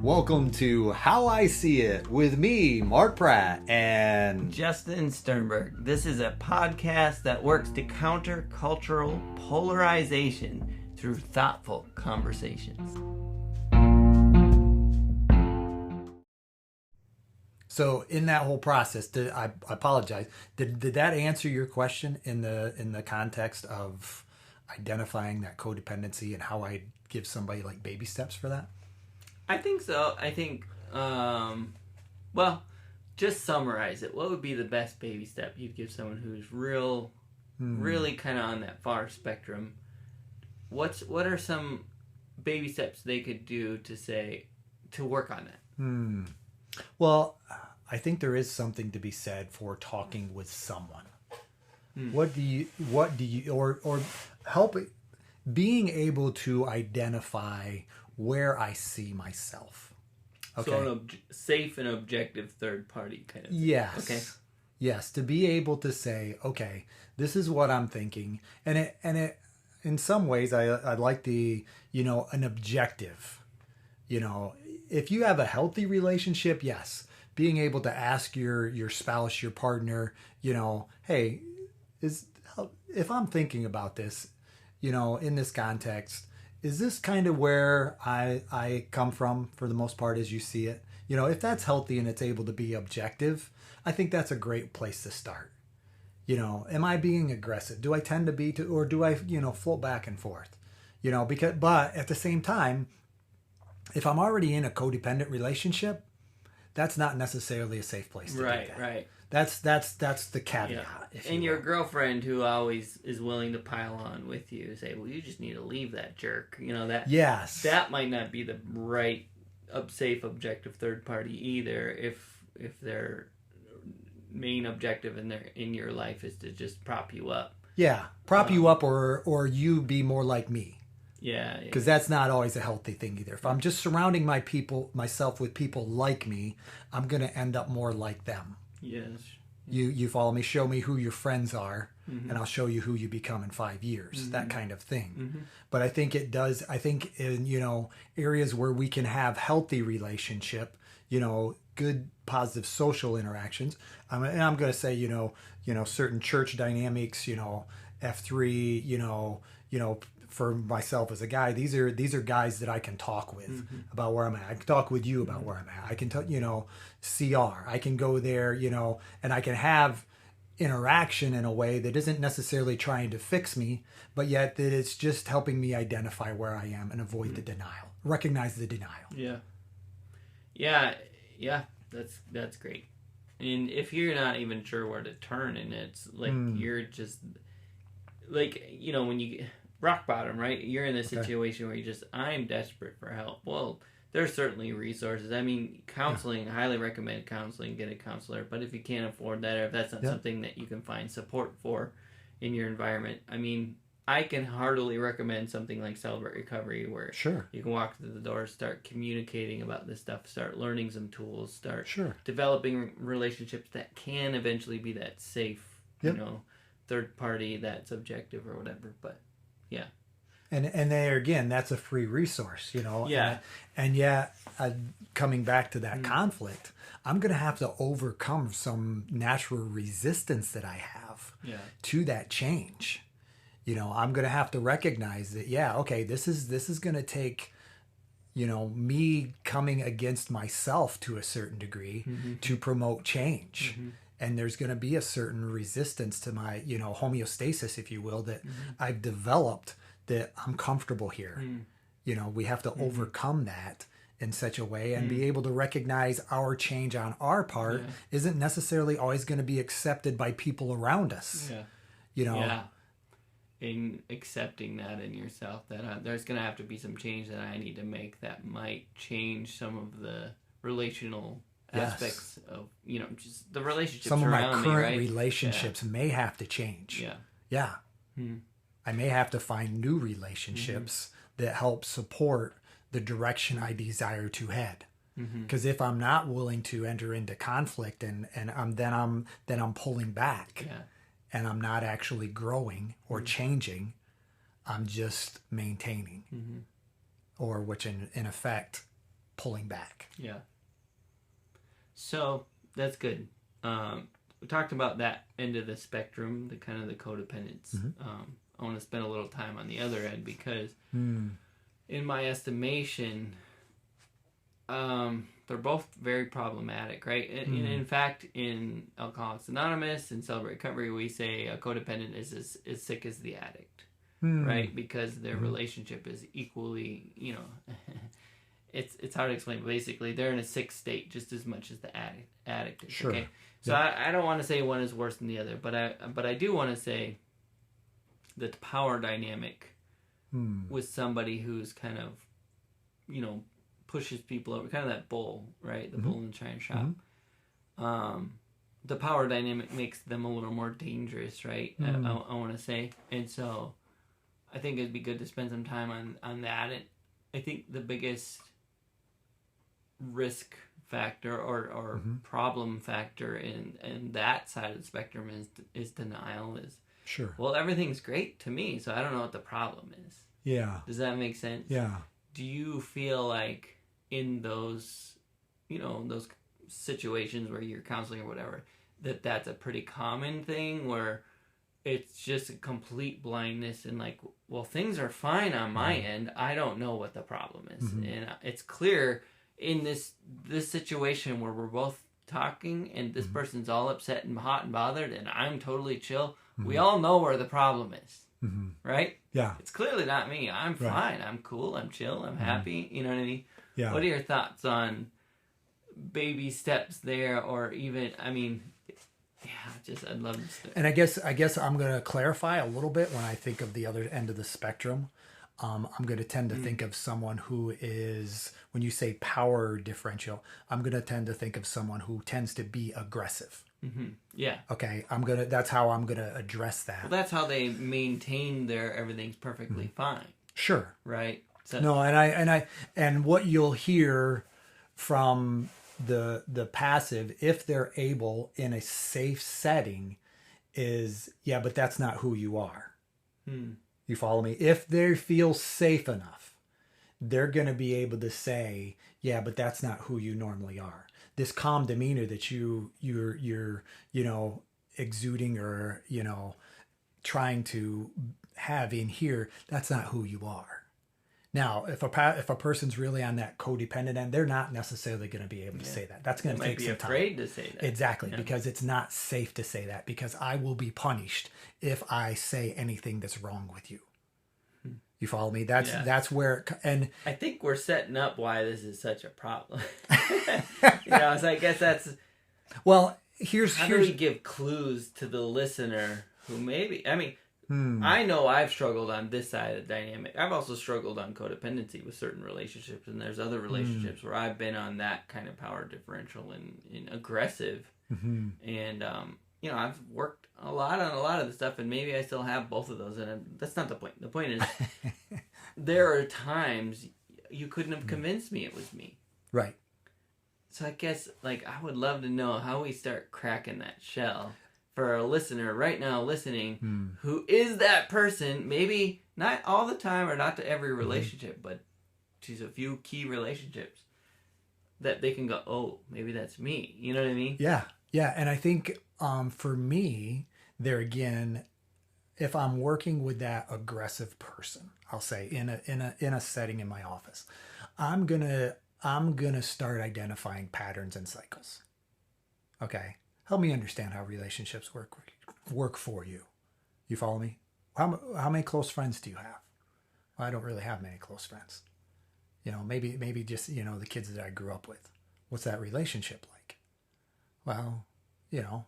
Welcome to How I See It with me, Mark Pratt, and Justin Sternberg. This is a podcast that works to counter cultural polarization through thoughtful conversations. So in that whole process, I apologize. Did that answer your question in the context of identifying that codependency and how I give somebody like baby steps for that? I think so. I think, well, just summarize it. What would be the best baby step you'd give someone who's really kind of on that far spectrum? What are some baby steps they could do to work on that? Well, I think there is something to be said for talking with someone. What do you, or help being able to identify where I see myself. Okay. So an safe and objective third party kind of thing. Yes. Okay. Yes, to be able to say, okay, this is what I'm thinking, and it in some ways I like the an objective. If you have a healthy relationship, yes, being able to ask your spouse, your partner, hey, if I'm thinking about this, in this context, is this kind of where I come from for the most part as you see it? If that's healthy and it's able to be objective, I think that's a great place to start. Am I being aggressive? Do I tend to be or do I, float back and forth? But at the same time, if I'm already in a codependent relationship, that's not necessarily a safe place to do that. Right. That's the caveat. Yeah. And your girlfriend who always is willing to pile on with you, say, well, you just need to leave that jerk. Yes. That might not be the right, safe, objective third party either. If their main objective in your life is to just prop you up. Yeah, prop you up, or you be more like me. Yeah. Because that's not always a healthy thing either. If I'm just surrounding myself with people like me, I'm going to end up more like them. Yes. You follow me, show me who your friends are, and I'll show you who you become in 5 years, that kind of thing. But I think it does, in, areas where we can have healthy relationship, good, positive social interactions. And I'm going to say, certain church dynamics, F3, for myself as a guy, these are guys that I can talk with about where I'm at. I can talk with you about where I'm at. I can tell, CR. I can go there, and I can have interaction in a way that isn't necessarily trying to fix me, but yet that it's just helping me identify where I am and avoid the denial, recognize the denial. Yeah. That's great. And if you're not even sure where to turn, and it's like you're just like when you rock bottom, right? You're in this situation where I'm desperate for help. Well, there's certainly resources. I mean, counseling, I highly recommend counseling, get a counselor. But if you can't afford that, or if that's not something that you can find support for in your environment, I mean, I can heartily recommend something like Celebrate Recovery, where you can walk through the door, start communicating about this stuff, start learning some tools, start developing relationships that can eventually be that safe, third party that's objective or whatever. But yeah. And there again, that's a free resource, Yeah. And yet, coming back to that conflict, I'm going to have to overcome some natural resistance that I have to that change. I'm going to have to recognize that, this is going to take, me coming against myself to a certain degree to promote change. And there's going to be a certain resistance to my, homeostasis, if you will, that I've developed, that I'm comfortable here. We have to overcome that in such a way and be able to recognize our change on our part isn't necessarily always going to be accepted by people around us. In accepting that in yourself, that there's going to have to be some change that I need to make that might change some of the relational aspects of just the relationships some of my around current me, right? relationships may have to change. I may have to find new relationships that help support the direction I desire to head. Because if I'm not willing to enter into conflict and I'm pulling back and I'm not actually growing or changing, I'm just maintaining, or which in effect pulling back. Yeah. So that's good. We talked about that end of the spectrum, the kind of the codependence. I want to spend a little time on the other end because, in my estimation, they're both very problematic, right? In fact, in Alcoholics Anonymous and Celebrate Recovery, we say a codependent is as sick as the addict, right? Because their relationship is equally, it's hard to explain. But basically, they're in a sick state just as much as the addict is. Sure. Okay, so I don't want to say one is worse than the other, but I do want to say that the power dynamic with somebody who's kind of, pushes people over, kind of that bull, right? The bull in the china shop. The power dynamic makes them a little more dangerous, right? I want to say. And so I think it'd be good to spend some time on that. And I think the biggest risk factor or problem factor in that side of the spectrum is denial. Sure. Well, everything's great to me, so I don't know what the problem is. Yeah. Does that make sense? Yeah. Do you feel like in those, those situations where you're counseling or whatever, that's a pretty common thing where it's just a complete blindness and like, well, things are fine on my end. I don't know what the problem is. And it's clear in this situation where we're both talking and this person's all upset and hot and bothered and I'm totally chill. We all know where the problem is. Right? Yeah. It's clearly not me. I'm fine. I'm cool. I'm chill. I'm happy. You know what I mean? Yeah. What are your thoughts on baby steps there, or even, I'd love to. And I guess I'm going to clarify a little bit when I think of the other end of the spectrum. I'm going to tend to think of someone who is, when you say power differential, I'm going to tend to think of someone who tends to be aggressive. Yeah. Okay. That's how I'm going to address that. Well, that's how they maintain their everything's perfectly fine. Sure. Right. So, no, and what you'll hear from the passive, if they're able in a safe setting, is but that's not who you are. You follow me? If they feel safe enough, they're going to be able to say, but that's not who you normally are. This calm demeanor that you're exuding or trying to have in here, that's not who you are. Now, if a person's really on that codependent end, they're not necessarily going to be able to say that. That's going to take some time. Might be afraid to say that. Exactly, because it's not safe to say that, because I will be punished if I say anything that's wrong with you. You follow me? That's where, and I think we're setting up why this is such a problem. So I guess that's, well, how do we give clues to the listener who maybe, I know I've struggled on this side of the dynamic. I've also struggled on codependency with certain relationships, and there's other relationships where I've been on that kind of power differential and aggressive. And I've worked a lot on a lot of the stuff, and maybe I still have both of those. And that's not the point. The point is, there are times you couldn't have convinced me it was me. Right. So I guess, I would love to know how we start cracking that shell for a listener right now listening who is that person, maybe not all the time or not to every relationship, but to a few key relationships that they can go, oh, maybe that's me. You know what I mean? Yeah. Yeah. And I think for me, there again, if I'm working with that aggressive person, I'll say in a setting in my office, I'm gonna start identifying patterns and cycles. Okay. Help me understand how relationships work for you. You follow me? How many close friends do you have? Well, I don't really have many close friends. Maybe just, the kids that I grew up with. What's that relationship like? Well,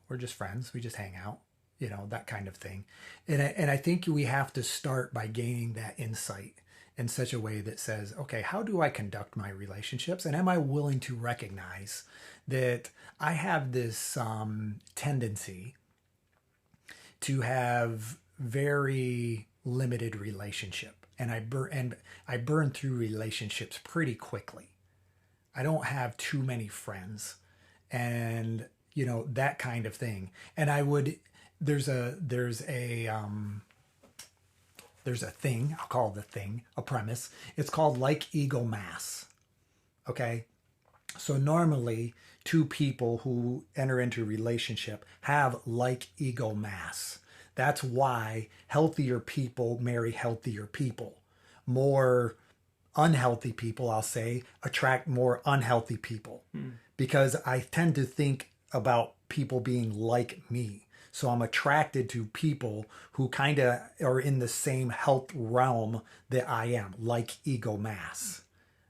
we're just friends. We just hang out, that kind of thing. And I think we have to start by gaining that insight in such a way that says, okay, how do I conduct my relationships? And am I willing to recognize that I have this tendency to have very limited relationship, and I burn through relationships pretty quickly. I don't have too many friends, and that kind of thing. And there's a thing, I'll call it a thing, a premise. It's called like ego mass. Okay. So normally, two people who enter into a relationship have like ego mass. That's why healthier people marry healthier people. More unhealthy people, I'll say, attract more unhealthy people because I tend to think about people being like me. So I'm attracted to people who kind of are in the same health realm that I am, like ego mass.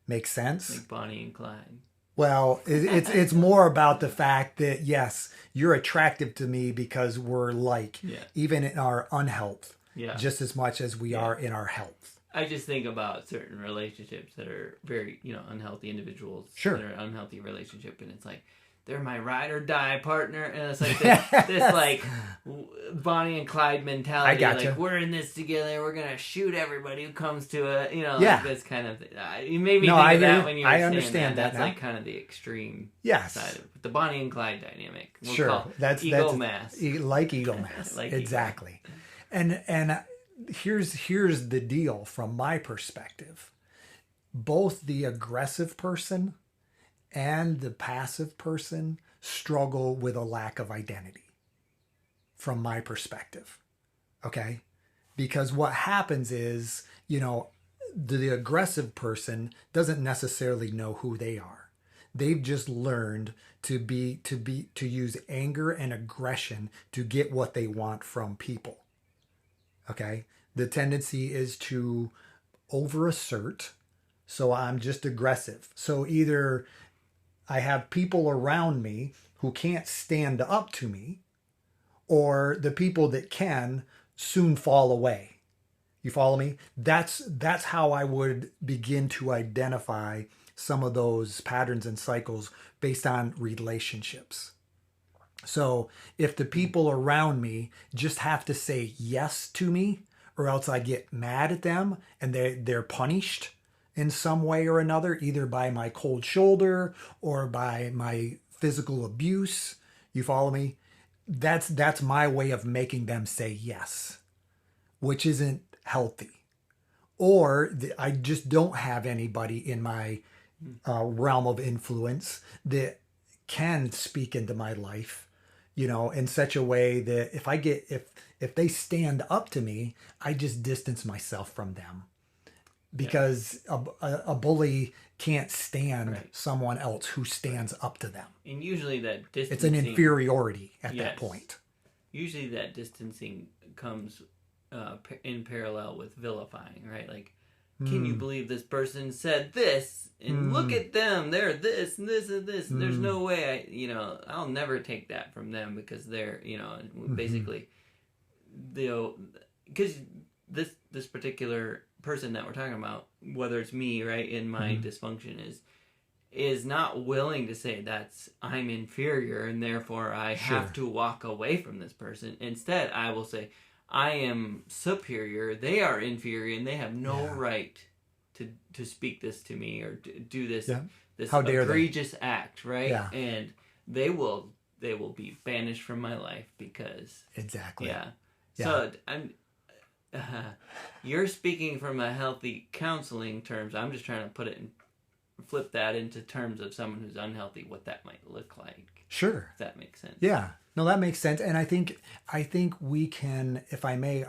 Make sense? Like Bonnie and Clyde. Well, it's more about the fact that yes, you're attractive to me because we're like, Yeah. even in our unhealth, Yeah. just as much as we are in our health. I just think about certain relationships that are very, unhealthy individuals. Sure. That are unhealthy relationship, and it's like they're my ride or die partner, and it's like this like Bonnie and Clyde mentality. I gotcha. Like we're in this together. We're gonna shoot everybody who comes to it. Yeah. Like this kind of. You made me No, think I of that hear- when you were I saying understand that That's now. like kind of the extreme Yes. side of it. The Bonnie and Clyde dynamic. We'll Sure. call That's ego mass. like ego mass. Like ego. Exactly. And here's the deal from my perspective. Both the aggressive person and the passive person struggle with a lack of identity from my perspective. Okay? Because what happens is, the aggressive person doesn't necessarily know who they are. They've just learned to use anger and aggression to get what they want from people. Okay? The tendency is to overassert. So I'm just aggressive. So either I have people around me who can't stand up to me, or the people that can soon fall away. You follow me? That's how I would begin to identify some of those patterns and cycles based on relationships. So if the people around me just have to say yes to me, or else I get mad at them and they're punished in some way or another, either by my cold shoulder or by my physical abuse. You follow me? That's my way of making them say yes, which isn't healthy. Or I just don't have anybody in my realm of influence that can speak into my life, in such a way that if they stand up to me, I just distance myself from them. Because a bully can't stand someone else who stands up to them. And usually that distancing... It's an inferiority at that point. Usually that distancing comes in parallel with vilifying, right? Like, can you believe this person said this? And look at them. They're this and this and this. And there's no way I'll never take that from them because they're, basically... Because this particular person that we're talking about, whether it's me, right, in my dysfunction, is not willing to say I'm inferior and therefore I have to walk away from this person. Instead, I will say I am superior, they are inferior, and they have no right to speak this to me or to do this this How dare egregious act, right? Yeah. And they will be banished from my life because Exactly. Yeah. So you're speaking from a healthy counseling terms. I'm just trying to put it and flip that into terms of someone who's unhealthy, what that might look like. Sure. If that makes sense. Yeah. No, that makes sense. And I think we can, if I may,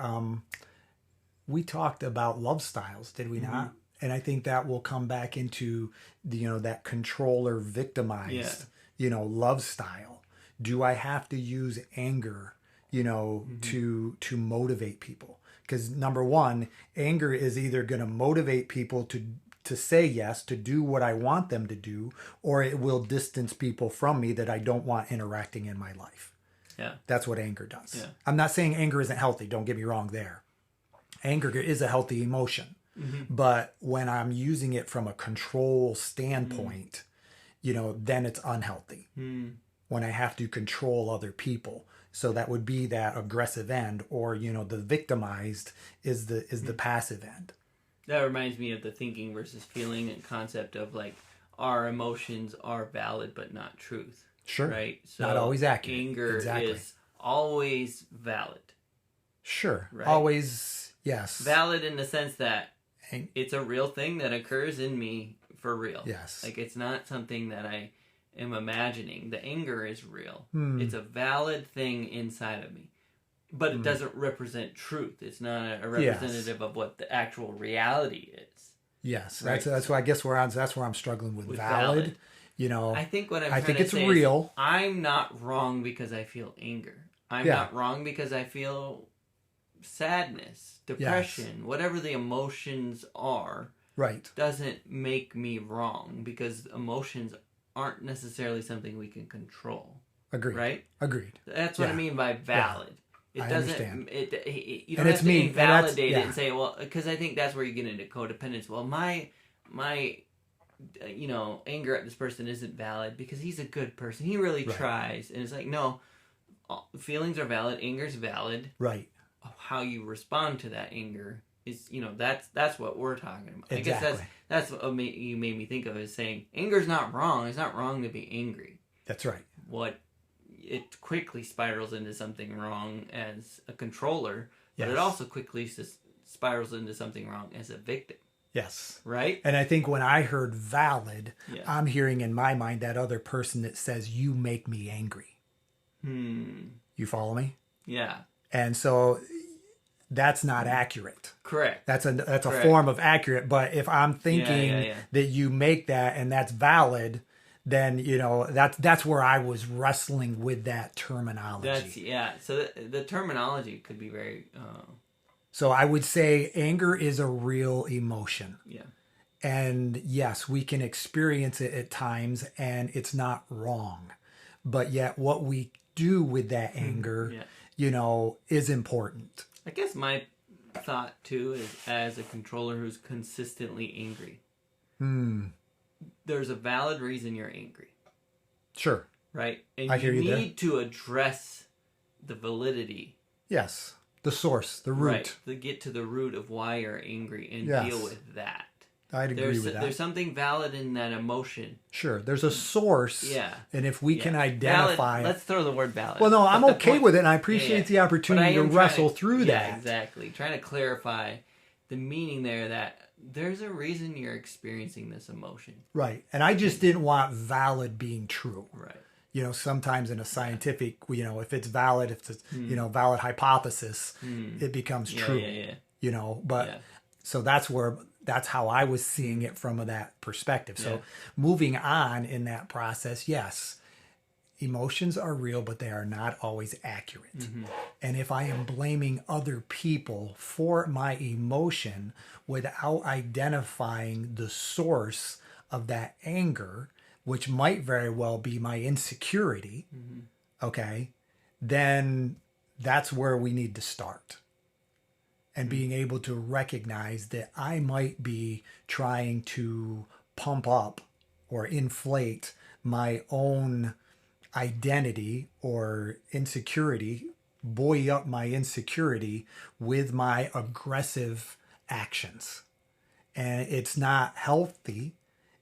we talked about love styles, did we not? And I think that will come back into that controller victimized, love style. Do I have to use anger, to motivate people? Because number one, anger is either going to motivate people to say yes, to do what I want them to do, or it will distance people from me that I don't want interacting in my life. Yeah. That's what anger does. Yeah. I'm not saying anger isn't healthy. Don't get me wrong there. Anger is a healthy emotion. But when I'm using it from a control standpoint, then it's unhealthy. When I have to control other people. So that would be that aggressive end, or the victimized is the passive end. That reminds me of the thinking versus feeling and concept of like our emotions are valid but not truth. Sure. Right? So not always accurate. Anger is always valid. Sure. Right? Always, yes. Valid in the sense that it's a real thing that occurs in me for real. Yes. Like, it's not something that I am imagining. The anger is real. It's a valid thing inside of me. But it doesn't represent truth. It's not a representative of what the actual reality is. Yes. Right? That's what I guess that's where I'm struggling with valid. You know, I think what I think it's real. Is, I'm not wrong because I feel anger. I'm not wrong because I feel sadness, depression, whatever the emotions are. Right. Doesn't make me wrong, because emotions aren't necessarily something we can control. Agreed. Right? Agreed. That's what I mean by valid. Yeah. It doesn't. Understand. You don't have to invalidate it and say, well, because I think that's where you get into codependence. Well, my anger at this person isn't valid because he's a good person. He really tries. And it's like, no, feelings are valid. Anger's valid. Right. How you respond to that anger is, that's what we're talking about. Exactly. I guess that's what you made me think of, is saying anger's not wrong. It's not wrong to be angry. That's right. What it quickly spirals into something wrong as a controller, but yes. it also quickly spirals into something wrong as a victim. Yes. Right? And I think when I heard valid, I'm hearing in my mind that other person that says, you make me angry. You follow me? Yeah. And so that's not accurate. Correct. That's a form of accurate. But if I'm thinking that you make that and that's valid, then, that's where I was wrestling with that terminology. So the terminology could be very... So I would say anger is a real emotion. Yeah. And yes, we can experience it at times and it's not wrong. But yet what we do with that anger, is important. I guess my thought too is, as a controller who's consistently angry, there's a valid reason you're angry. Sure. Right? And I hear you need to address the validity. Yes. The source, the root. Right. To get to the root of why you're angry and deal with that. I'd agree with that. There's something valid in that emotion. Sure. There's a source. Yeah. And if we can identify... Let's throw the word valid. Well, no, I'm okay with it, and I appreciate the opportunity to wrestle through that. Yeah, exactly. Trying to clarify the meaning there, that there's a reason you're experiencing this emotion. Right. And I just didn't want valid being true. Right. Sometimes in a scientific, if it's valid, if it's, valid hypothesis, it becomes true. But so that's how I was seeing it from that perspective. So moving on in that process, yes, emotions are real, but they are not always accurate. And if I am blaming other people for my emotion without identifying the source of that anger, which might very well be my insecurity, okay, then that's where we need to start. And being able to recognize that I might be trying to pump up or inflate my own identity or insecurity, buoy up my insecurity with my aggressive actions. And it's not healthy.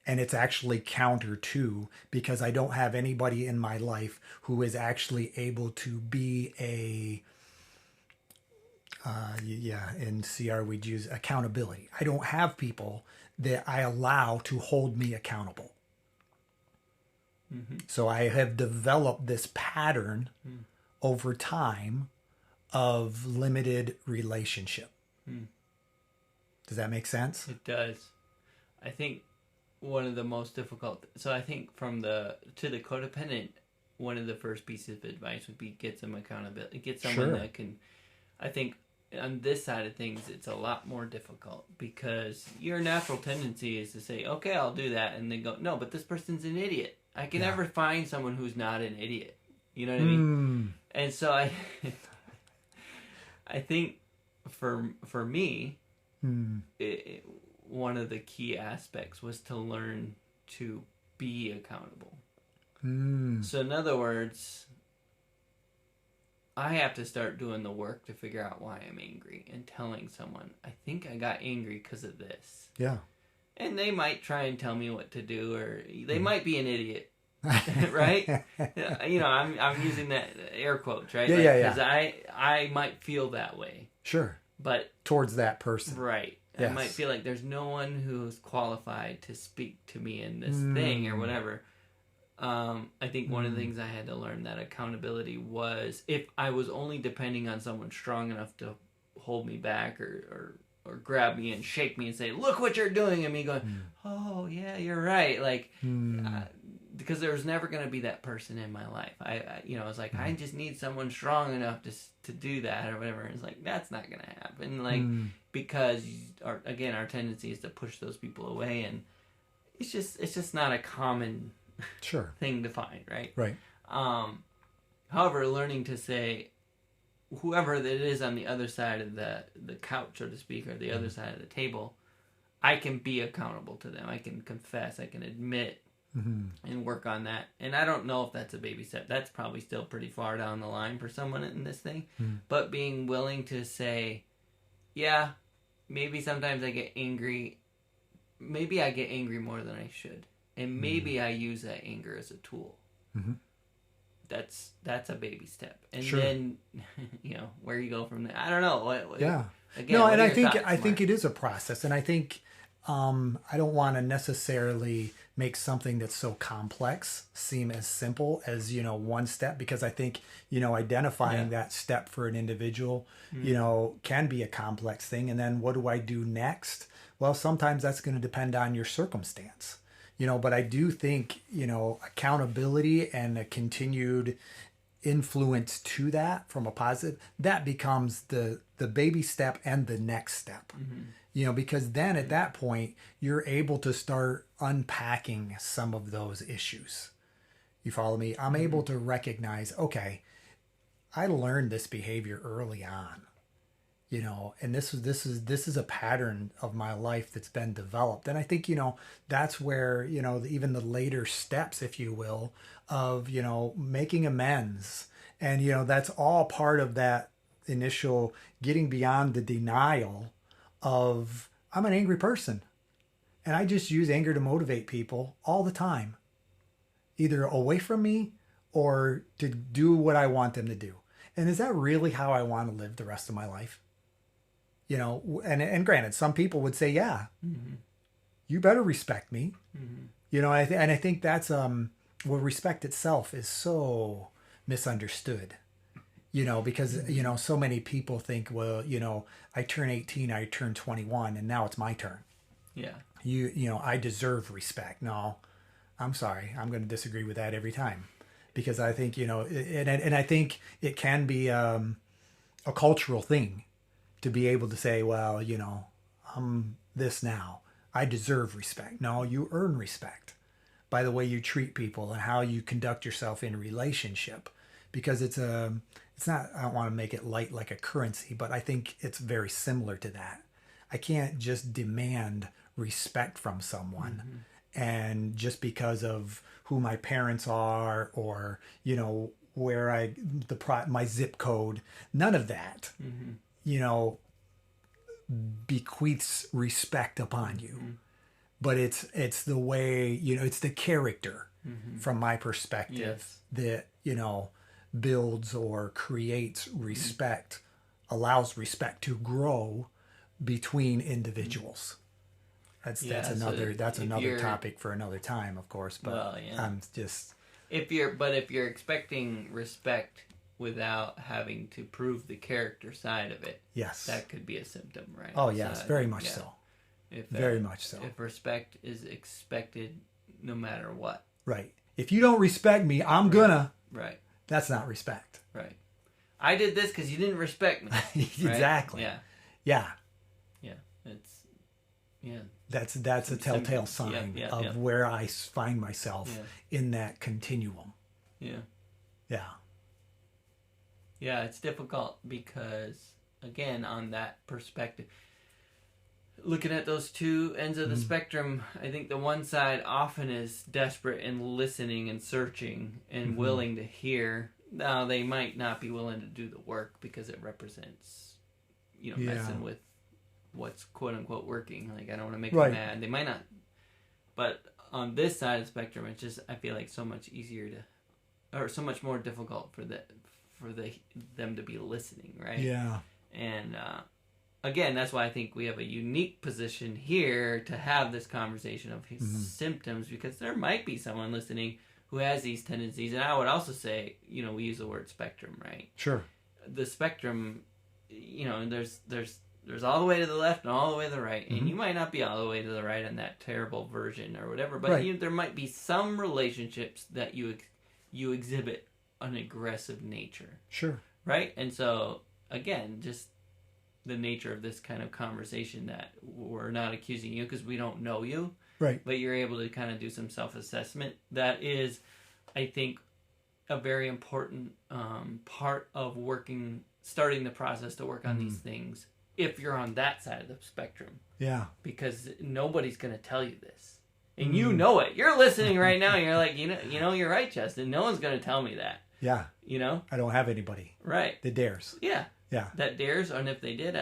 And it's actually counter to, because I don't have anybody in my life who is actually able to be in CR we'd use accountability. I don't have people that I allow to hold me accountable. So I have developed this pattern over time of limited relationship. Does that make sense? It does. I think one of the most difficult, so I think to the codependent, one of the first pieces of advice would be get some accountability, get someone that can, I think on this side of things, it's a lot more difficult, because your natural tendency is to say, okay, I'll do that. And then go, no, but this person's an idiot. I can never find someone who's not an idiot. You know what I mean? And so I think for me, one of the key aspects was to learn to be accountable. So in other words, I have to start doing the work to figure out why I'm angry and telling someone, I think I got angry because of this. Yeah. And they might try and tell me what to do, or they might be an idiot. Right? I'm using that air quotes, right? Because I might feel that way. Sure. But towards that person. Right. I might feel like there's no one who's qualified to speak to me in this thing or whatever. I think one of the things I had to learn that accountability was if I was only depending on someone strong enough to hold me back or grab me and shake me and say, look what you're doing, and me going, oh yeah, you're right, like because there was never going to be that person in my life. I was like, I just need someone strong enough to do that or whatever. And it's like, that's not going to happen, like because our tendency is to push those people away, and it's just not a common thing to find, right? However, learning to say, whoever that is on the other side of the couch, so to speak, or the other side of the table, I can be accountable to them. I can confess, I can admit, and work on that. And I don't know if that's a baby step. That's probably still pretty far down the line for someone in this thing. But being willing to say, yeah, maybe sometimes I get angry. Maybe I get angry more than I should. And maybe I use that anger as a tool. That's a baby step. And then, where you go from there. I don't know. Again, no, and I think it is a process. And I think I don't want to necessarily make something that's so complex seem as simple as, one step, because I think, identifying that step for an individual, can be a complex thing. And then what do I do next? Well, sometimes that's going to depend on your circumstance, but I do think, accountability and a continued influence to that from a positive, that becomes the baby step and the next step. Because then at that point, you're able to start unpacking some of those issues. You follow me? I'm able to recognize, okay, I learned this behavior early on, and this is a pattern of my life that's been developed. And I think, that's where, even the later steps, if you will, of, making amends. And, that's all part of that initial getting beyond the denial of, I'm an angry person and I just use anger to motivate people all the time, either away from me or to do what I want them to do. And is that really how I want to live the rest of my life? And granted, some people would say, yeah, you better respect me. And I think that's, respect itself is so misunderstood. Because, so many people think, well, I turn 18, I turn 21, and now it's my turn. Yeah. I deserve respect. No, I'm sorry. I'm going to disagree with that every time, because I think, and I think it can be a cultural thing to be able to say, well, I'm this now. I deserve respect. No, you earn respect by the way you treat people and how you conduct yourself in a relationship, because it's not, I don't want to make it light like a currency, but I think it's very similar to that. I can't just demand respect from someone and just because of who my parents are or, where my zip code, none of that, bequeaths respect upon you. But it's the way, it's the character from my perspective that, builds or creates respect, allows respect to grow between individuals. That's another topic for another time, of course. But I'm just, if you're expecting respect without having to prove the character side of it, that could be a symptom, right? Oh yes, very much so. Very much so. If respect is expected, no matter what. Right. If you don't respect me, I'm gonna. Right. That's not respect. Right. I did this because you didn't respect me. Exactly. Right? Yeah. Yeah. That's a telltale sign of where I find myself in that continuum. Yeah. Yeah. Yeah, it's difficult because, again, on that perspective, looking at those two ends of the spectrum, I think the one side often is desperate and listening and searching and willing to hear. Now, they might not be willing to do the work because it represents, messing with what's quote-unquote working. Like, I don't want to make them mad. They might not. But on this side of the spectrum, it's just, I feel like, so much easier or so much more difficult for them to be listening, right? Yeah. And again, that's why I think we have a unique position here to have this conversation of his symptoms, because there might be someone listening who has these tendencies. And I would also say, we use the word spectrum, right? Sure. The spectrum, there's all the way to the left and all the way to the right, and you might not be all the way to the right in that terrible version or whatever, but there might be some relationships that you exhibit an aggressive nature. Sure. Right? And so, again, just the nature of this kind of conversation, that we're not accusing you because we don't know you. Right. But you're able to kind of do some self-assessment. That is, I think, a very important part of starting the process to work on these things, if you're on that side of the spectrum. Yeah. Because nobody's going to tell you this. And you know it. You're listening right now, and you're like, you're right, Justin. No one's going to tell me that. Yeah. I don't have anybody. Right. That dares. Yeah. Yeah. That dares, and if they did,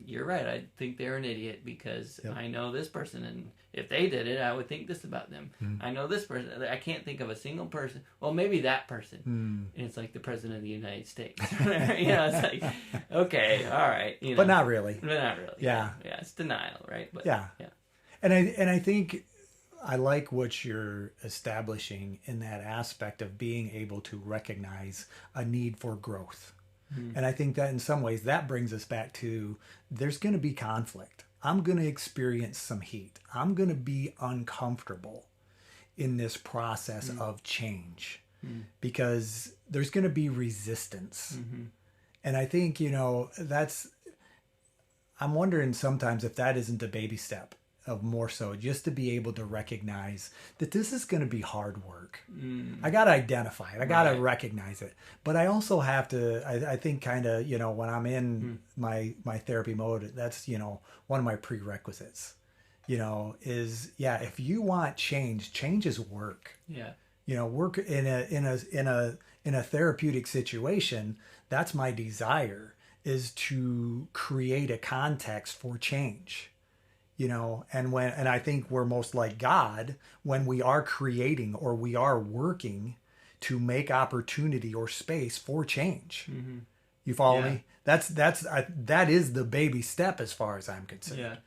you're right, I'd think they're an idiot, because I know this person, and if they did it, I would think this about them. I know this person. I can't think of a single person. Well, maybe that person. And it's like the President of the United States. It's like, okay, all right. But not really. But not really. Yeah. Yeah, it's denial, right? But, yeah. And I think I like what you're establishing in that aspect of being able to recognize a need for growth. And I think that in some ways that brings us back to, there's going to be conflict. I'm going to experience some heat. I'm going to be uncomfortable in this process of change because there's going to be resistance. And I think, I'm wondering sometimes if that isn't a baby step of more so just to be able to recognize that this is going to be hard work. I got to identify it. I got to recognize it. But I also have to, I think kind of, when I'm in my therapy mode, that's, one of my prerequisites, if you want change is work. Yeah. Work in a therapeutic situation. That's my desire, is to create a context for change. And I think we're most like God when we are creating or we are working to make opportunity or space for change. You follow me? That is the baby step as far as I'm concerned.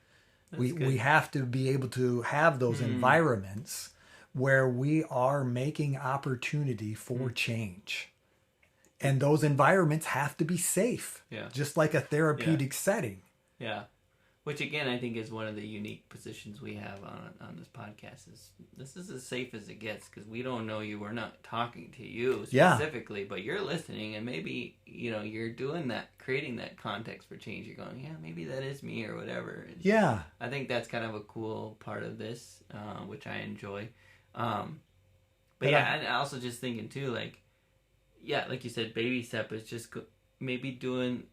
We have to be able to have those environments where we are making opportunity for change. And those environments have to be safe. Just like a therapeutic setting. Yeah. Which, again, I think is one of the unique positions we have on this podcast. This is as safe as it gets, because we don't know you. We're not talking to you specifically, but you're listening, and maybe, you're doing that, creating that context for change. You're going, yeah, maybe that is me or whatever. And I think that's kind of a cool part of this, which I enjoy. And also just thinking, too, like you said, baby step is just maybe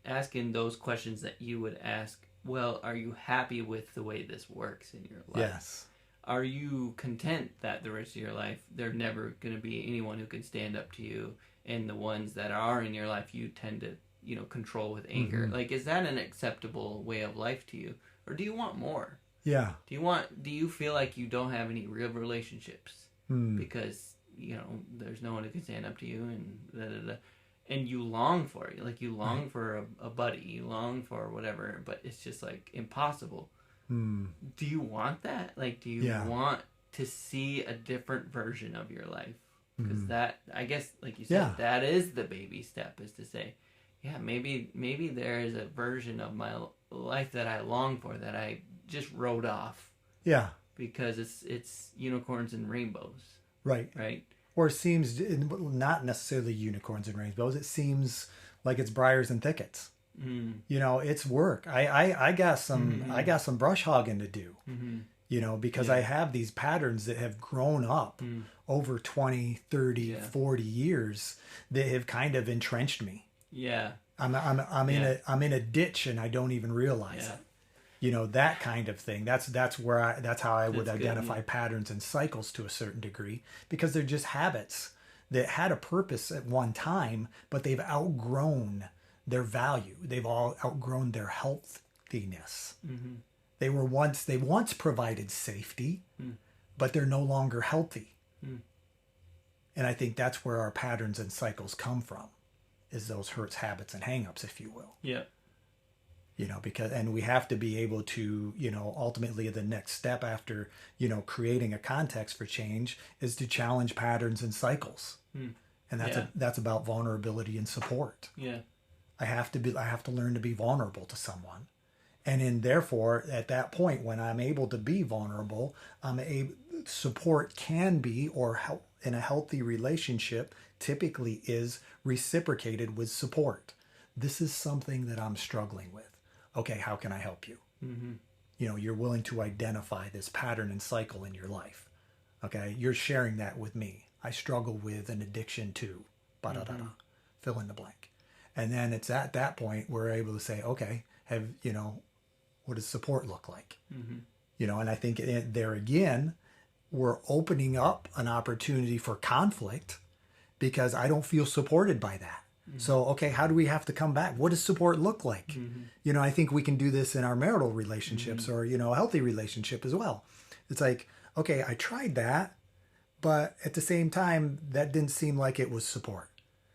asking those questions that you would ask. Well, are you happy with the way this works in your life? Yes. Are you content that the rest of your life, there's never going to be anyone who can stand up to you, and the ones that are in your life you tend to, control with anger? Like, is that an acceptable way of life to you? Or do you want more? Yeah. Do you feel like you don't have any real relationships because, there's no one who can stand up to you and and you long for it, like you long for a buddy, you long for whatever, but it's just like impossible. Do you want that? Like, do you want to see a different version of your life? Because that, I guess, like you said, that is the baby step, is to say, maybe there is a version of my life that I long for that I just wrote off. Yeah. Because it's unicorns and rainbows. Right. Right. Or it seems not necessarily unicorns and rainbows. It seems like it's briars and thickets. It's work. I got some brush hogging to do. Because I have these patterns that have grown up over 20, 30, 40 years that have kind of entrenched me. Yeah. I'm in a ditch and I don't even realize it. That kind of thing. That's how I would identify patterns and cycles to a certain degree, because they're just habits that had a purpose at one time, but they've outgrown their value. They've all outgrown their healthiness. They once provided safety, but they're no longer healthy. And I think that's where our patterns and cycles come from, is those hurts, habits, and hang-ups, if you will. Yeah. Because, and we have to be able to, ultimately the next step after, creating a context for change is to challenge patterns and cycles. And that's about vulnerability and support. Yeah. I have to learn to be vulnerable to someone. And therefore, at that point, when I'm able to be vulnerable, support can be, or help in a healthy relationship, typically is reciprocated with support. This is something that I'm struggling with. Okay, how can I help you? Mm-hmm. You're willing to identify this pattern and cycle in your life. Okay, you're sharing that with me. I struggle with an addiction to, fill in the blank. And then it's at that point we're able to say, okay, what does support look like? Mm-hmm. And I think there again, we're opening up an opportunity for conflict because I don't feel supported by that. Mm-hmm. So, okay, how do we have to come back? What does support look like? Mm-hmm. I think we can do this in our marital relationships or, a healthy relationship as well. It's like, okay, I tried that, but at the same time, that didn't seem like it was support.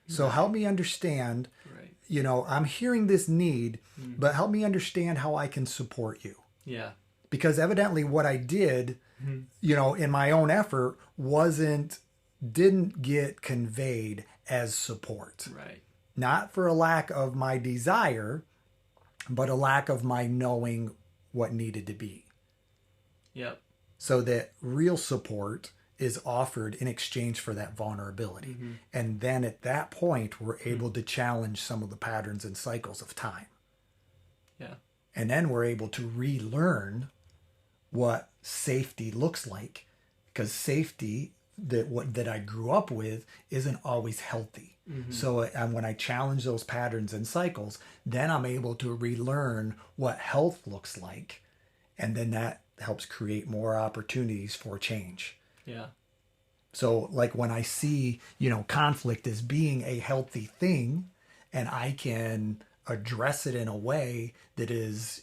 So help me understand, I'm hearing this need, but help me understand how I can support you. Yeah. Because evidently what I did, in my own effort didn't get conveyed as support. Right. Not for a lack of my desire, but a lack of my knowing what needed to be. Yep. So that real support is offered in exchange for that vulnerability. Mm-hmm. And then at that point, we're able to challenge some of the patterns and cycles of time. Yeah. And then we're able to relearn what safety looks like, because safety that I grew up with isn't always healthy. Mm-hmm. So when I challenge those patterns and cycles, then I'm able to relearn what health looks like. And then that helps create more opportunities for change. Yeah. So like when I see, conflict as being a healthy thing, and I can address it in a way that is,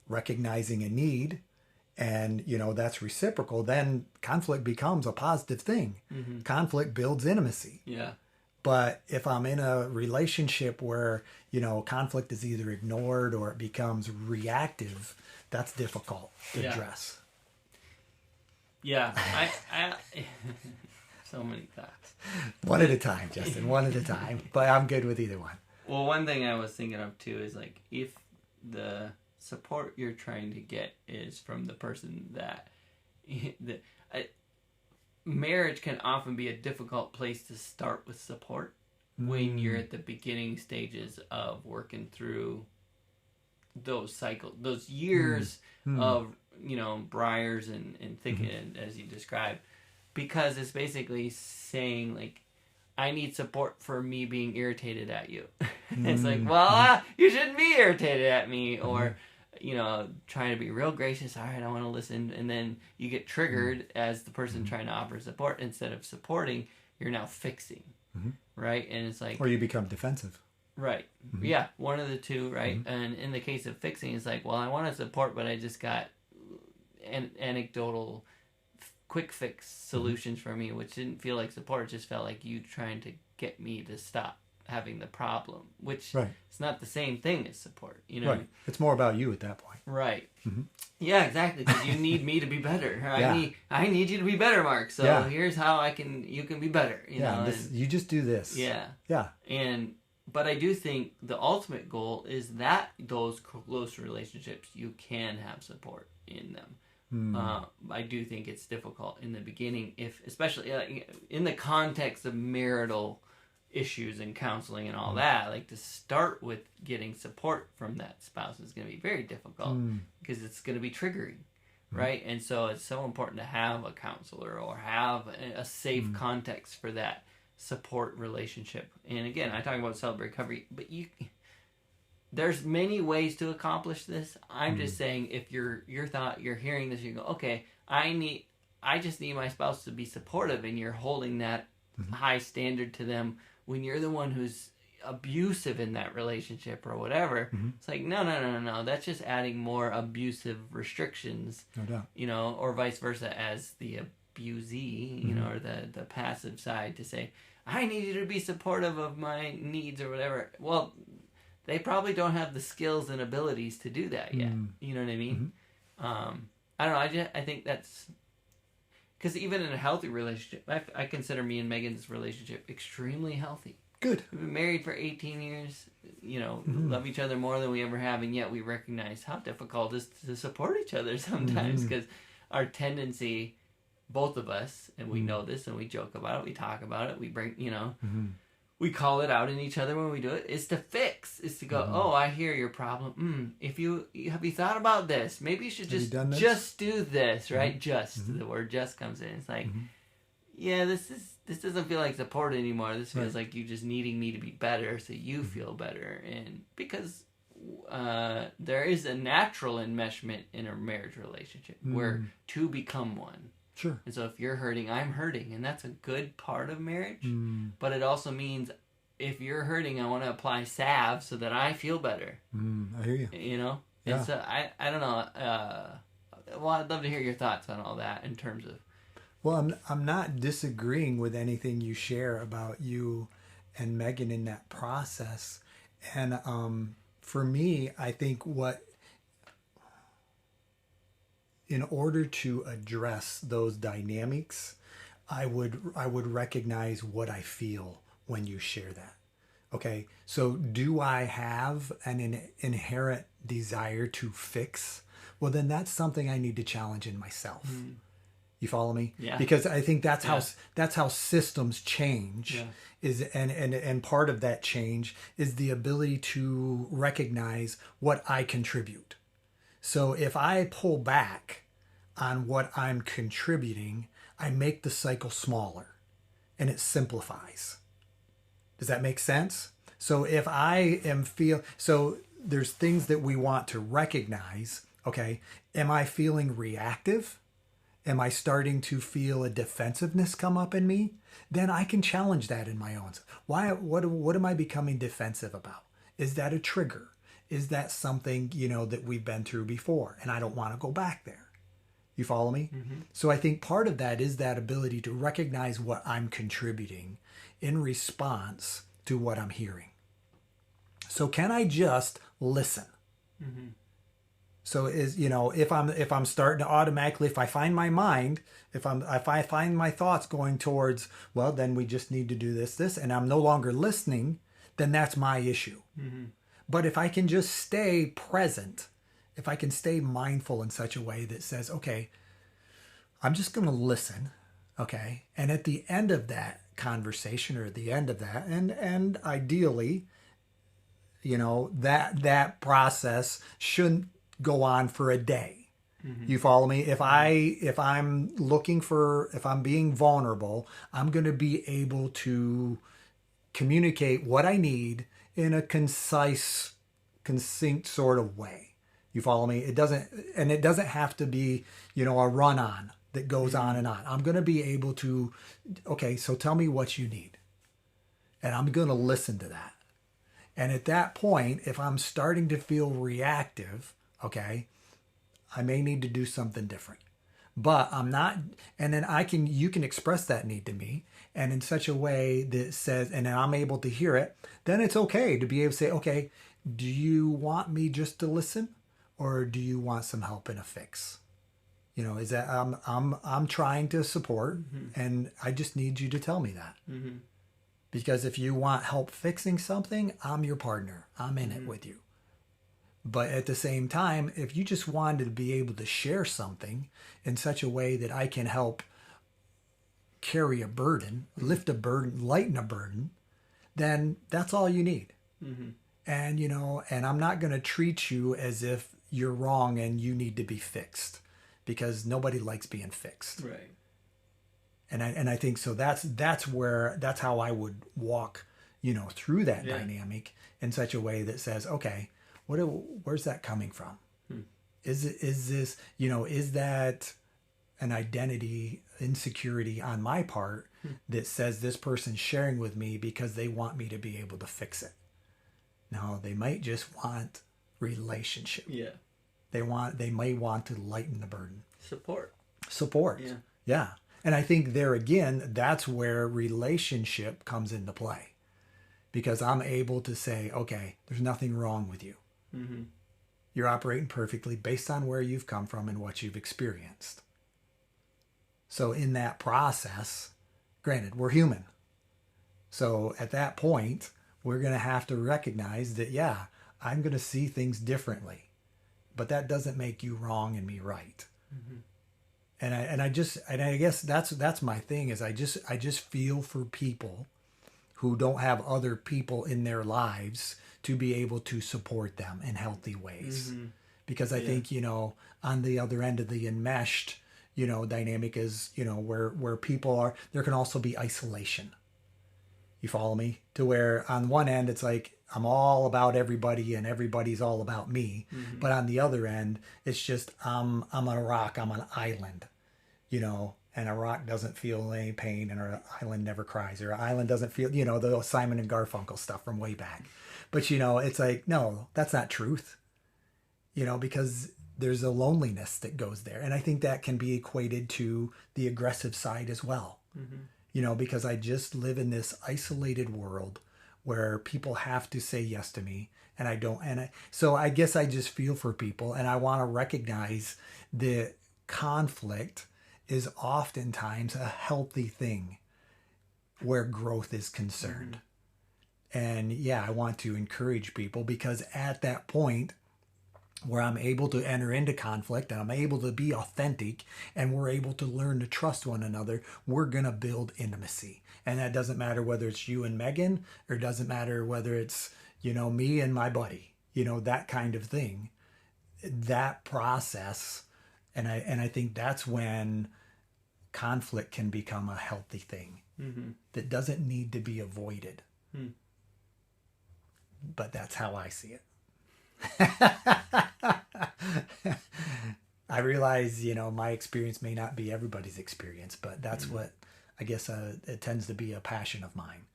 recognizing a need, and, that's reciprocal, then conflict becomes a positive thing. Mm-hmm. Conflict builds intimacy. Yeah. But if I'm in a relationship where, conflict is either ignored or it becomes reactive, that's difficult to address. Yeah, I so many thoughts. One at a time, Justin, one at a time. But I'm good with either one. Well, one thing I was thinking of too is like, if the support you're trying to get is from the person marriage can often be a difficult place to start with support when you're at the beginning stages of working through those cycles, those years of briars and thicket, as you described, because it's basically saying like, I need support for me being irritated at you. It's like, well, you shouldn't be irritated at me, or trying to be real gracious. All right, I want to listen, and then you get triggered as the person trying to offer support. Instead of supporting, you're now fixing, right? And it's like, or you become defensive. Right. Mm-hmm. Yeah, one of the two, right? Mm-hmm. And in the case of fixing, it's like, well, I want to support, but I just got anecdotal quick fix solutions for me, which didn't feel like support. It just felt like you trying to get me to stop having the problem, which it's not the same thing as support, Right. It's more about you at that point. Right. Mm-hmm. Yeah, exactly, because you need me to be better. I need you to be better, Mark. So here's how you can be better, you just do this. Yeah. Yeah. But I do think the ultimate goal is that those close relationships, you can have support in them. I do think it's difficult in the beginning, especially in the context of marital issues and counseling and all that, like to start with getting support from that spouse is going to be very difficult because it's going to be triggering, right? And so it's so important to have a counselor or have a safe context for that support relationship. And again, I talk about celebrate recovery, but there's many ways to accomplish this. I'm just saying, if you're hearing this, you go, okay, I just need my spouse to be supportive, and you're holding that high standard to them when you're the one who's abusive in that relationship or whatever. It's like, no, that's just adding more abusive restrictions, no doubt, or vice versa, as the abusee, or the passive side, to say, I need you to be supportive of my needs or whatever. Well, they probably don't have the skills and abilities to do that yet. You know what I mean? I don't know. I think that's because even in a healthy relationship, I consider me and Megan's relationship extremely healthy. Good. We've been married for 18 years, love each other more than we ever have, and yet we recognize how difficult it is to support each other sometimes because our tendency, both of us, and we know this and we joke about it, we talk about it, we bring, we call it out in each other when we do it, is to fix, is to go, oh, I hear your problem. Have you thought about this? Maybe you should just do this, right? The word just comes in. It's like, yeah, this doesn't feel like support anymore. This feels like you just needing me to be better so you feel better. And because there is a natural enmeshment in a marriage relationship where two become one. Sure. And so if you're hurting, I'm hurting. And that's a good part of marriage. But it also means if you're hurting, I want to apply salve so that I feel better. I hear you. Yeah. And so I don't know. Well, I'd love to hear your thoughts on all that in terms of. Well, I'm not disagreeing with anything you share about you and Megan in that process. And for me, I think in order to address those dynamics, I would recognize what I feel when you share that. Okay, so do I have an inherent desire to fix? Well, then that's something I need to challenge in myself. You follow me? Yeah. Because I think that's how systems change. Yeah. And part of that change is the ability to recognize what I contribute. So if I pull back on what I'm contributing, I make the cycle smaller and it simplifies. Does that make sense? So if I am so there's things that we want to recognize. Okay. Am I feeling reactive? Am I starting to feel a defensiveness come up in me? Then I can challenge that in my own. What am I becoming defensive about? Is that a trigger? Is that something, that we've been through before and I don't want to go back there? You follow me? So I think part of that is that ability to recognize what I'm contributing in response to what I'm hearing. So can I just listen? So if I'm starting to automatically, if I find my mind, if I find my thoughts going towards, well, then we just need to do this, and I'm no longer listening, then that's my issue. But if I can just stay present, if I can stay mindful in such a way that says, okay, I'm just going to listen, okay? And at the end of that conversation or at the end of that, and ideally, that process shouldn't go on for a day. You follow me? If I'm being vulnerable, I'm going to be able to communicate what I need in a concise, succinct sort of way. You follow me? It doesn't have to be, a run on that goes on and on. I'm going to be able to, okay, so tell me what you need. And I'm going to listen to that. And at that point, if I'm starting to feel reactive, okay, I may need to do something different. But I'm not, and then you can express that need to me, and in such a way that says, and then I'm able to hear it, then it's okay to be able to say, okay, do you want me just to listen, or do you want some help in a fix? Is that I'm trying to support, and I just need you to tell me that. Because if you want help fixing something, I'm your partner. I'm in it with you. But at the same time, if you just wanted to be able to share something in such a way that I can help carry a burden, lift a burden, lighten a burden, then that's all you need. And, and I'm not going to treat you as if you're wrong and you need to be fixed, because nobody likes being fixed. Right. And I think so that's how I would walk, through that dynamic in such a way that says, okay, where's that coming from? Is this, is that an identity insecurity on my part that says this person's sharing with me because they want me to be able to fix it? No, they might just want relationship. Yeah. They may want to lighten the burden. Support. Yeah. And I think there again, that's where relationship comes into play. because I'm able to say, okay, there's nothing wrong with you. Mm-hmm. You're operating perfectly based on where you've come from and what you've experienced. So in that process, granted, we're human. So at that point, we're going to have to recognize that, yeah, I'm going to see things differently, but that doesn't make you wrong and me right. Mm-hmm. And I guess that's my thing is I just feel for people who don't have other people in their lives to be able to support them in healthy ways. Mm-hmm. Because I think, on the other end of the enmeshed, dynamic is, where people are, there can also be isolation. You follow me? To where on one end, it's like, I'm all about everybody and everybody's all about me. Mm-hmm. But on the other end, it's just, I'm on a rock, I'm on an island, and a rock doesn't feel any pain and an island never cries, or an island doesn't feel, the Simon and Garfunkel stuff from way back. But, it's like, no, that's not truth, because there's a loneliness that goes there. And I think that can be equated to the aggressive side as well, because I just live in this isolated world where people have to say yes to me and I don't. So I guess I just feel for people, and I want to recognize that conflict is oftentimes a healthy thing where growth is concerned. And yeah, I want to encourage people, because at that point where I'm able to enter into conflict and I'm able to be authentic and we're able to learn to trust one another, we're going to build intimacy. And that doesn't matter whether it's you and Megan, or it doesn't matter whether it's, me and my buddy, that kind of thing. That process. And I think that's when conflict can become a healthy thing that doesn't need to be avoided. But that's how I see it. I realize, my experience may not be everybody's experience, but that's what I guess it tends to be a passion of mine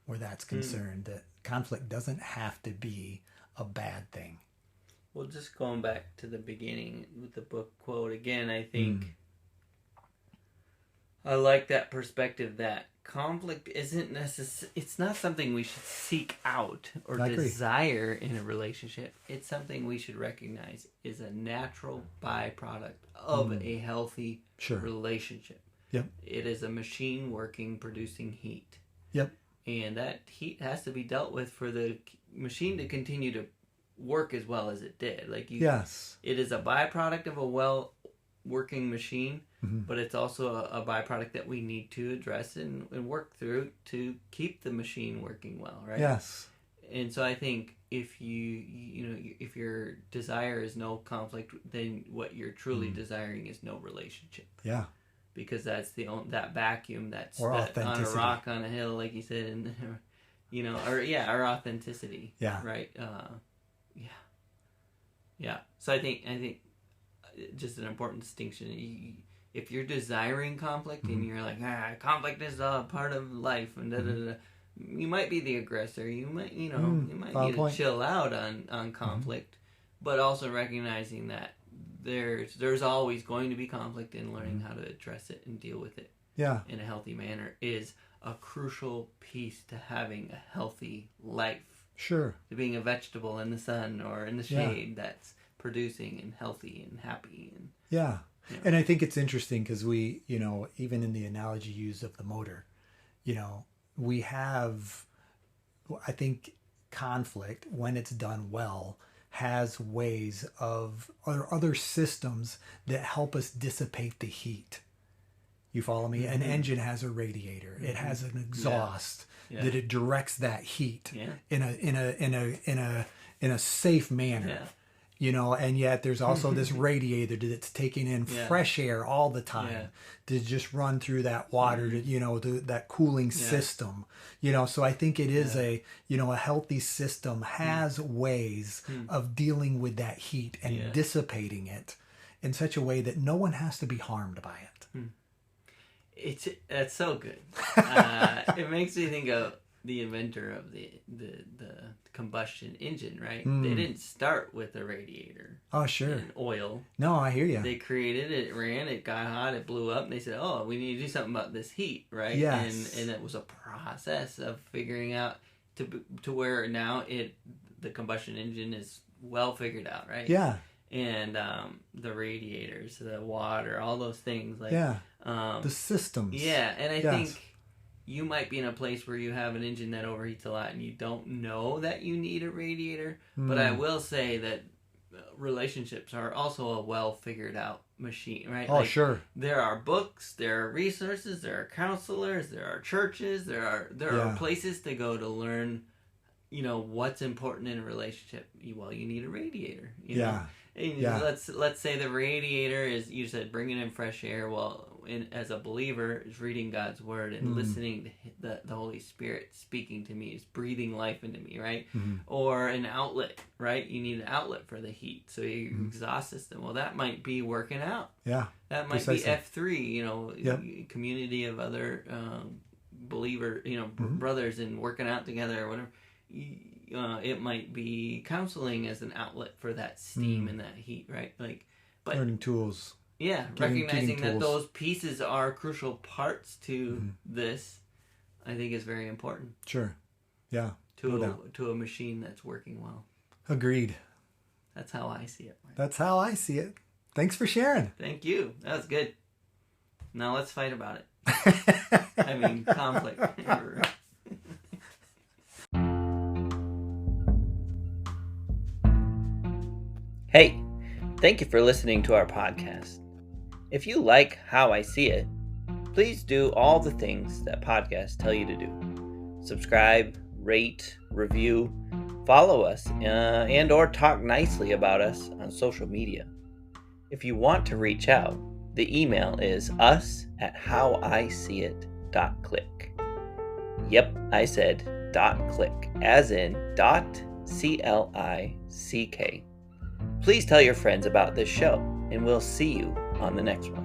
where that's concerned, that conflict doesn't have to be a bad thing. Well, just going back to the beginning with the book quote again, I think I like that perspective that conflict isn't it's not something we should seek out or desire in a relationship. It's something we should recognize is a natural byproduct of a healthy relationship. Yep. It is a machine working, producing heat. Yep. And that heat has to be dealt with for the machine to continue to work as well as it did. Yes. It is a byproduct of a well-working machine, but it's also a byproduct that we need to address and work through to keep the machine working well, right? Yes. And so I think if if your desire is no conflict, then what you're truly desiring is no relationship. Yeah. Because that's that vacuum that's or that on a rock on a hill, like you said, and our authenticity. Yeah. Right. Yeah. So I think just an important distinction. If you're desiring conflict and you're like, conflict is a part of life, and you might be the aggressor. You might, you might need to chill out on conflict, but also recognizing that there's always going to be conflict, and learning how to address it and deal with it in a healthy manner is a crucial piece to having a healthy life. Sure. To being a vegetable in the sun or in the shade that's producing and healthy and happy. And And I think it's interesting because we, even in the analogy used of the motor, we have, I think conflict, when it's done well, has ways of other systems that help us dissipate the heat. You follow me? An engine has a radiator. It has an exhaust that it directs that heat in a safe manner. And yet there's also this radiator that's taking in fresh air all the time to just run through that water to that cooling system. So I think it is a healthy system has ways of dealing with that heat and dissipating it in such a way that no one has to be harmed by it. That's so good. It makes me think of the inventor of the combustion engine, right? They didn't start with a radiator. Oh, sure. And oil. No, I hear you. They created it, it ran, it got hot, it blew up, and they said, we need to do something about this heat, right? Yes. And it was a process of figuring out to where now the combustion engine is well figured out, right? Yeah. And the radiators, the water, all those things, like the systems. Yeah, and I think you might be in a place where you have an engine that overheats a lot and you don't know that you need a radiator. But I will say that relationships are also a well figured out machine, right? Oh, sure. There are books, there are resources, there are counselors, there are churches, there are places to go to learn, what's important in a relationship. Well, you need a radiator. You know? And let's say the radiator is, you said, bringing in fresh air. Well, as a believer, is reading God's word and listening to the Holy Spirit speaking to me, is breathing life into me, right? Or an outlet, right? You need an outlet for the heat, so your exhaust system. Well, that might be working out. Yeah, that might be F3. Community of other believer, brothers and working out together or whatever. It might be counseling as an outlet for that steam and that heat, right? But learning tools. Yeah, recognizing that those pieces are crucial parts to this, I think, is very important. Sure. Yeah. To a machine that's working well. Agreed. That's how I see it. That's how I see it. Thanks for sharing. Thank you. That was good. Now let's fight about it. I mean, conflict. Hey, thank you for listening to our podcast. If you like How I See It, please do all the things that podcasts tell you to do. Subscribe, rate, review, follow us, and or talk nicely about us on social media. If you want to reach out, the email is us@howiseeit.click. Yep, I said .click, as in .click. Please tell your friends about this show, and we'll see you on the next one.